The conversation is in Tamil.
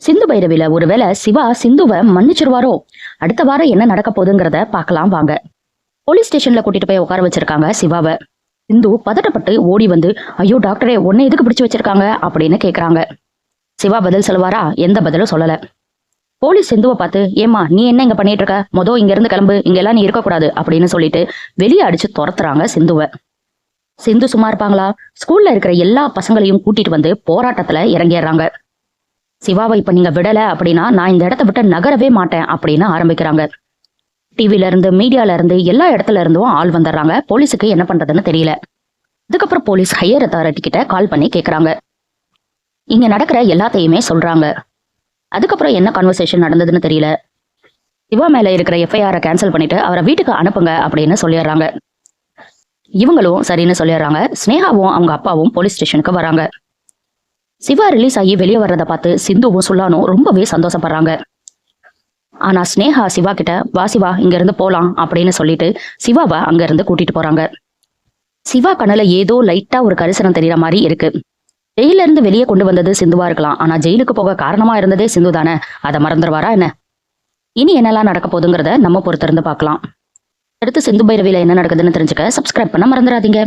சிந்து பைரவில ஒருவேளை சிவா சிந்துவை மன்னிச்சிருவாரோ? அடுத்த வாரம் என்ன நடக்க போகுதுங்கிறத பார்க்கலாம் வாங்க. போலீஸ் ஸ்டேஷன்ல கூட்டிட்டு போய் உட்கார வச்சிருக்காங்க சிவாவை. சிந்து பதட்டப்பட்டு ஓடி வந்து, ஐயோ டாக்டரே, உன்னை எதுக்கு பிடிச்சு வச்சிருக்காங்க அப்படின்னு கேக்குறாங்க. சிவா பதில் சொல்லுவாரா? எந்த பதிலும் சொல்லல. போலீஸ் சிந்துவை பார்த்து, ஏமா நீ என்ன இங்க பண்ணிட்டு இருக்க, இங்க இருந்து கிளம்பு, இங்க எல்லாம் நீ இருக்கக்கூடாது அப்படின்னு சொல்லிட்டு வெளியே அடிச்சு துரத்துறாங்க சிந்துவை. சிந்து சும்மா இருப்பாங்களா? ஸ்கூல்ல இருக்கிற எல்லா பசங்களையும் கூட்டிட்டு வந்து போராட்டத்துல இறங்கிடுறாங்க. சிவாவை இப்ப நீங்க விடல அப்படின்னா நான் இந்த இடத்த விட்டு நகரவே மாட்டேன் அப்படின்னு ஆரம்பிக்கிறாங்க. டிவில இருந்து, மீடியால இருந்து, எல்லா இடத்துல இருந்தும் ஆள் வந்துடுறாங்க. போலீஸுக்கு என்ன பண்றதுன்னு தெரியல. அதுக்கப்புறம் போலீஸ் ஹையர் அத்தாரிட்டி கிட்ட கால் பண்ணி கேக்குறாங்க. இங்க நடக்கிற எல்லாத்தையுமே சொல்றாங்க. அதுக்கப்புறம் என்ன கான்வர்சேஷன் நடந்ததுன்னு தெரியல. சிவா மேல இருக்கிற எஃப்ஐஆரை கேன்சல் பண்ணிட்டு அவரை வீட்டுக்கு அனுப்புங்க அப்படின்னு சொல்லிடுறாங்க. இவங்களும் சரின்னு சொல்லிடுறாங்க. ஸ்னேகாவும் அவங்க அப்பாவும் போலீஸ் ஸ்டேஷனுக்கு வராங்க. சிவா ரிலீஸ் ஆகி வெளியே வர்றதை பார்த்து சிந்துவும் சுல்லானும் ரொம்பவே சந்தோஷப்படுறாங்க. ஆனா ஸ்னேகா சிவா கிட்ட, வா சிவா இங்க இருந்து போலாம் அப்படின்னு சொல்லிட்டு சிவாவை அங்க இருந்து கூட்டிட்டு போறாங்க. சிவா கண்ணுல ஏதோ லைட்டா ஒரு கரிசனம் தெரியற மாதிரி இருக்கு. ஜெயில இருந்து வெளியே கொண்டு வந்தது சிந்துவா இருக்கலாம், ஆனா ஜெயிலுக்கு போக காரணமா இருந்ததே சிந்து தானே. அதை மறந்துடுவாரா என்ன? இனி என்னெல்லாம் நடக்க போகுதுங்கிறத நம்ம பொறுத்திருந்து பார்க்கலாம். அடுத்து சிந்து பைரவில என்ன நடக்குதுன்னு தெரிஞ்சுக்க சப்ஸ்கிரைப் பண்ண மறந்துடாதீங்க.